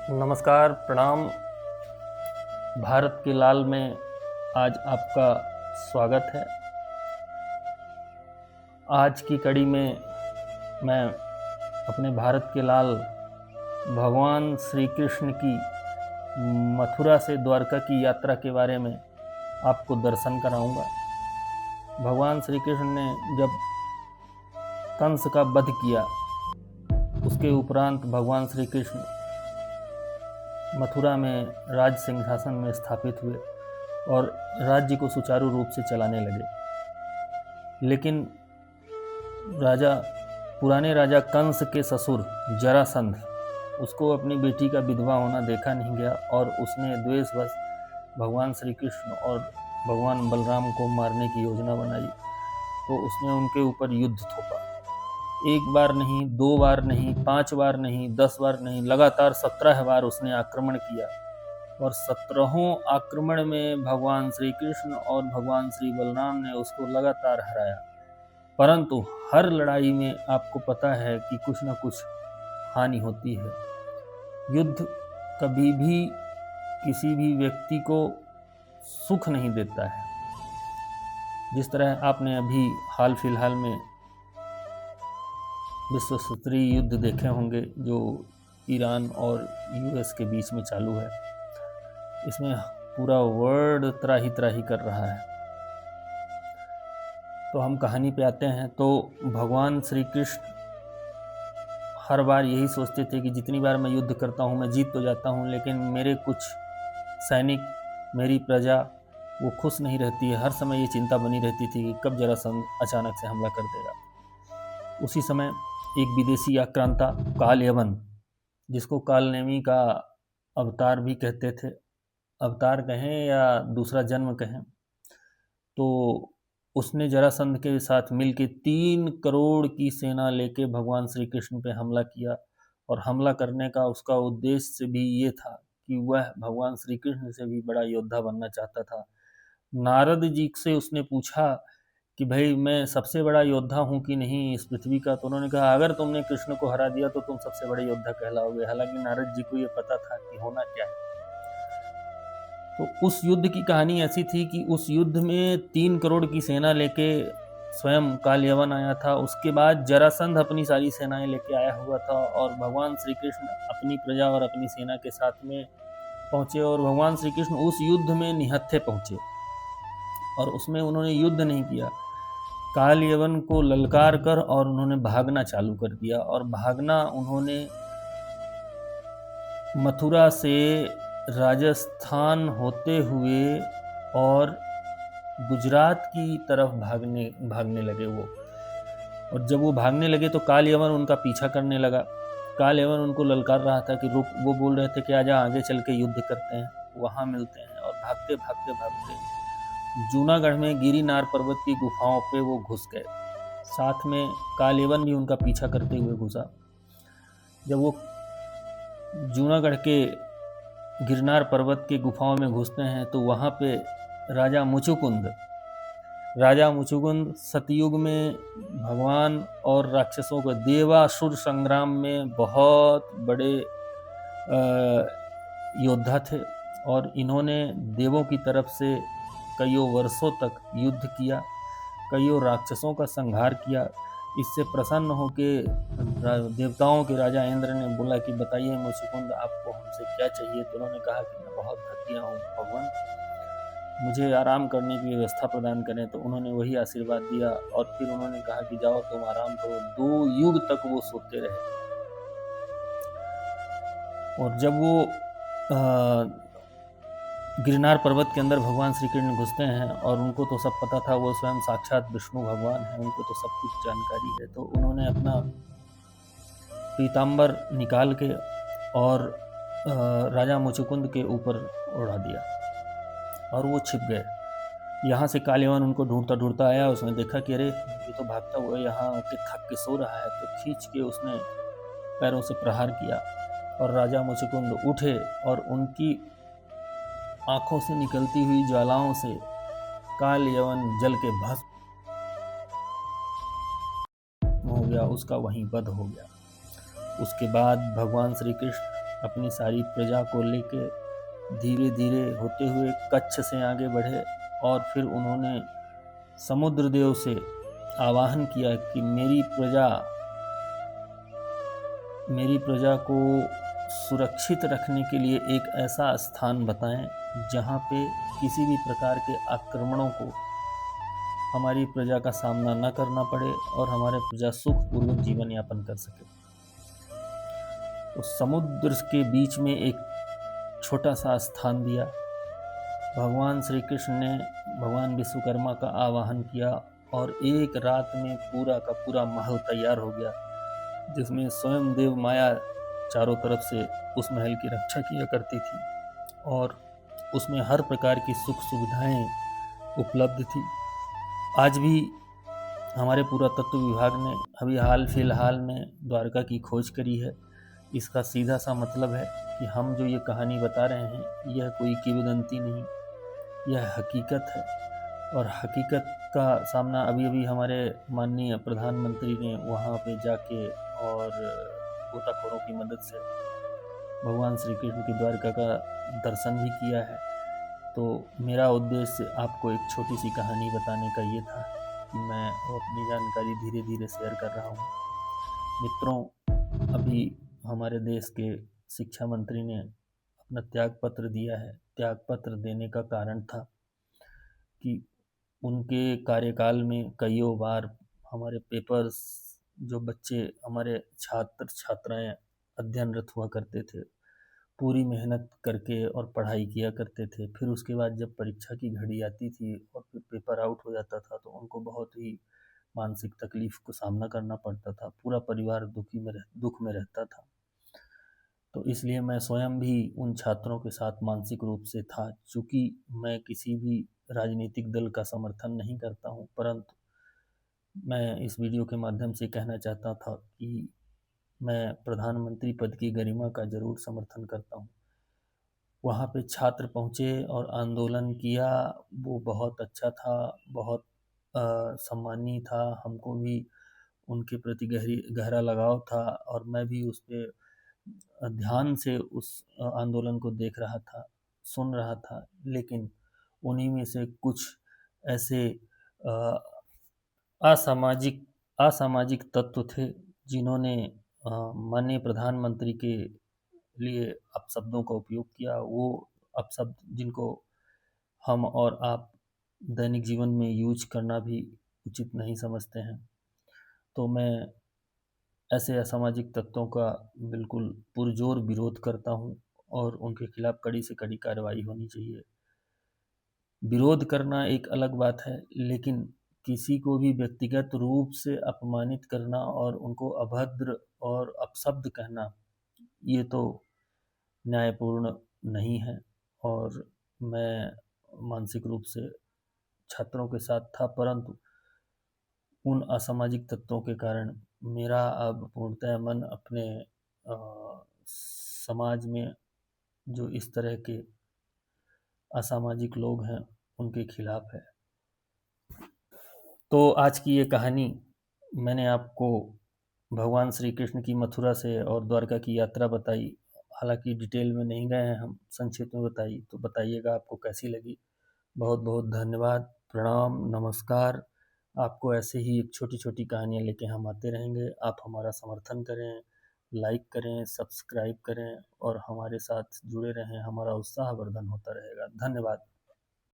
नमस्कार, प्रणाम। भारत के लाल में आज आपका स्वागत है। आज की कड़ी में मैं अपने भारत के लाल भगवान श्री कृष्ण की मथुरा से द्वारका की यात्रा के बारे में आपको दर्शन कराऊंगा। भगवान श्री कृष्ण ने जब कंस का वध किया, उसके उपरांत भगवान श्री कृष्ण मथुरा में राज सिंहासन में स्थापित हुए और राज्य को सुचारू रूप से चलाने लगे। लेकिन पुराने राजा कंस के ससुर जरासंध, उसको अपनी बेटी का विधवा होना देखा नहीं गया और उसने द्वेषवश भगवान श्री कृष्ण और भगवान बलराम को मारने की योजना बनाई। तो उसने उनके ऊपर युद्ध थोपा। एक बार नहीं, 2 बार नहीं, 5 बार नहीं, 10 बार नहीं, लगातार 17 बार उसने आक्रमण किया और 17हों आक्रमण में भगवान श्री कृष्ण और भगवान श्री बलराम ने उसको लगातार हराया। परंतु हर लड़ाई में आपको पता है कि कुछ न कुछ हानि होती है। युद्ध कभी भी किसी भी व्यक्ति को सुख नहीं देता है। जिस तरह आपने अभी हाल फिलहाल में विश्व स्तरीय युद्ध देखे होंगे जो ईरान और यूएस के बीच में चालू है। इसमें पूरा वर्ल्ड त्राही त्राही कर रहा है। तो हम कहानी पे आते हैं। तो भगवान श्री कृष्ण हर बार यही सोचते थे कि जितनी बार मैं युद्ध करता हूँ मैं जीत तो जाता हूँ, लेकिन मेरे कुछ सैनिक, मेरी प्रजा वो खुश नहीं रहती है। हर समय ये चिंता बनी रहती थी कि कब जरासंध अचानक से हमला कर देगा। उसी समय एक विदेशी आक्रांता काल यवन, जिसको कालनेमी का अवतार भी कहते थे, अवतार कहें या दूसरा जन्म कहें, तो उसने जरासंध के साथ मिलकर 3 करोड़ की सेना लेके भगवान श्री कृष्ण पे हमला किया। और हमला करने का उसका उद्देश्य भी ये था कि वह भगवान श्री कृष्ण से भी बड़ा योद्धा बनना चाहता था। नारद जी से उसने पूछा कि भाई मैं सबसे बड़ा योद्धा हूँ कि नहीं इस पृथ्वी का। तो उन्होंने कहा अगर तुमने कृष्ण को हरा दिया तो तुम सबसे बड़े योद्धा कहलाओगे। हालांकि नारद जी को ये पता था कि होना क्या है। तो उस युद्ध की कहानी ऐसी थी कि उस युद्ध में 3 करोड़ की सेना लेके स्वयं काल यवन आया था। उसके बाद जरासंध अपनी सारी सेनाएं लेके आया हुआ था और भगवान श्री कृष्ण अपनी प्रजा और अपनी सेना के साथ में पहुंचे। और भगवान श्री कृष्ण उस युद्ध में निहत्थे पहुंचे और उसमें उन्होंने युद्ध नहीं किया। काल यवन को ललकार कर और उन्होंने भागना चालू कर दिया। और भागना उन्होंने मथुरा से राजस्थान होते हुए और गुजरात की तरफ भागने लगे वो। और जब वो भागने लगे तो काल यवन उनका पीछा करने लगा। काल यवन उनको ललकार रहा था कि रुक। वो बोल रहे थे कि आजा आगे चल के युद्ध करते हैं, वहाँ मिलते हैं। और भागते भागते भागते जूनागढ़ में गिरिनार पर्वत की गुफाओं पे वो घुस गए। साथ में काल यवन भी उनका पीछा करते हुए घुसा। जब वो जूनागढ़ के गिरनार पर्वत की गुफाओं में घुसते हैं तो वहाँ पे राजा मुचुकुंद सतयुग में भगवान और राक्षसों का देवासुर संग्राम में बहुत बड़े योद्धा थे। और इन्होंने देवों की तरफ से कईयों वर्षों तक युद्ध किया, कईयों राक्षसों का संहार किया। इससे प्रसन्न होकर देवताओं के राजा इंद्र ने बोला कि बताइए मुचुकुंद, आपको हमसे क्या चाहिए। तो उन्होंने कहा कि मैं बहुत थक गया हूँ भगवान, मुझे आराम करने की व्यवस्था प्रदान करें। तो उन्होंने वही आशीर्वाद दिया और फिर उन्होंने कहा कि जाओ तुम आराम करो। 2 युग तक वो सोते रहे। और जब वो गिरनार पर्वत के अंदर भगवान श्री कृष्ण घुसते हैं और उनको तो सब पता था, वो स्वयं साक्षात विष्णु भगवान है, उनको तो सब कुछ जानकारी है। तो उन्होंने अपना पीताम्बर निकाल के और राजा मुचुकुंद के ऊपर उड़ा दिया और वो छिप गए। यहाँ से काल यवन उनको ढूंढता ढूंढता आया। उसने देखा कि अरे ये तो भागता हुआ यहाँ के थक के सो रहा है। तो खींच के उसने पैरों से प्रहार किया और राजा मुचुकुंद उठे और उनकी आंखों से निकलती हुई ज्वालाओं से काल यवन जल के भस्म हो गया, उसका वहीं वध हो गया। उसके बाद भगवान श्री कृष्ण अपनी सारी प्रजा को लेके धीरे धीरे होते हुए कच्छ से आगे बढ़े और फिर उन्होंने समुद्र देव से आवाहन किया कि मेरी प्रजा को सुरक्षित रखने के लिए एक ऐसा स्थान बताएं जहां पे किसी भी प्रकार के आक्रमणों को हमारी प्रजा का सामना न करना पड़े और हमारे प्रजा सुखपूर्वक जीवन यापन कर सके। उस समुद्र के बीच में एक छोटा सा स्थान दिया। भगवान श्री कृष्ण ने भगवान विश्वकर्मा का आवाहन किया और एक रात में पूरा का पूरा महल तैयार हो गया, जिसमें स्वयं देव माया चारों तरफ से उस महल की रक्षा किया करती थी और उसमें हर प्रकार की सुख सुविधाएं उपलब्ध थी। आज भी हमारे पुरातत्व विभाग ने अभी हाल फिलहाल में द्वारका की खोज करी है। इसका सीधा सा मतलब है कि हम जो ये कहानी बता रहे हैं यह कोई किंवदंती नहीं, यह हकीकत है। और हकीकत का सामना अभी अभी हमारे माननीय प्रधानमंत्री ने वहाँ पे जाके और गोताखोरों की मदद से भगवान श्री कृष्ण की द्वारका का दर्शन भी किया है। तो मेरा उद्देश्य आपको एक छोटी सी कहानी बताने का ये था कि मैं वो अपनी जानकारी धीरे धीरे शेयर कर रहा हूँ। मित्रों, अभी हमारे देश के शिक्षा मंत्री ने अपना त्याग पत्र दिया है। त्याग पत्र देने का कारण था कि उनके कार्यकाल में कईयों बार हमारे पेपर्स, जो बच्चे हमारे छात्र छात्राएं अध्ययनरत हुआ करते थे, पूरी मेहनत करके और पढ़ाई किया करते थे, फिर उसके बाद जब परीक्षा की घड़ी आती थी और फिर पेपर आउट हो जाता था तो उनको बहुत ही मानसिक तकलीफ को सामना करना पड़ता था। पूरा परिवार दुख में रहता था। तो इसलिए मैं स्वयं भी उन छात्रों के साथ मानसिक रूप से था। चूँकि मैं किसी भी राजनीतिक दल का समर्थन नहीं करता हूँ, परंतु मैं इस वीडियो के माध्यम से कहना चाहता था कि मैं प्रधानमंत्री पद की गरिमा का ज़रूर समर्थन करता हूँ। वहाँ पे छात्र पहुँचे और आंदोलन किया, वो बहुत अच्छा था, बहुत सम्मानीय था। हमको भी उनके प्रति गहरा लगाव था और मैं भी उस पे ध्यान से उस आंदोलन को देख रहा था, सुन रहा था। लेकिन उन्हीं में से कुछ ऐसे असामाजिक असामाजिक तत्व थे जिन्होंने माननीय प्रधानमंत्री के लिए अपशब्दों का उपयोग किया। वो अपशब्द जिनको हम और आप दैनिक जीवन में यूज करना भी उचित नहीं समझते हैं। तो मैं ऐसे असामाजिक तत्वों का बिल्कुल पुरजोर विरोध करता हूँ और उनके खिलाफ कड़ी से कड़ी कार्रवाई होनी चाहिए। विरोध करना एक अलग बात है, लेकिन किसी को भी व्यक्तिगत रूप से अपमानित करना और उनको अभद्र और अपशब्द कहना, ये तो न्यायपूर्ण नहीं है। और मैं मानसिक रूप से छात्रों के साथ था, परंतु उन असामाजिक तत्वों के कारण मेरा अब पूर्णतः मन अपने समाज में जो इस तरह के असामाजिक लोग हैं उनके खिलाफ है। तो आज की ये कहानी मैंने आपको भगवान श्री कृष्ण की मथुरा से और द्वारका की यात्रा बताई। हालांकि डिटेल में नहीं गए हैं हम, संक्षिप्त में बताई। तो बताइएगा आपको कैसी लगी। बहुत बहुत धन्यवाद, प्रणाम, नमस्कार। आपको ऐसे ही एक छोटी छोटी कहानियाँ लेके हम आते रहेंगे। आप हमारा समर्थन करें, लाइक करें, सब्सक्राइब करें और हमारे साथ जुड़े रहें। हमारा उत्साहवर्धन होता रहेगा। धन्यवाद।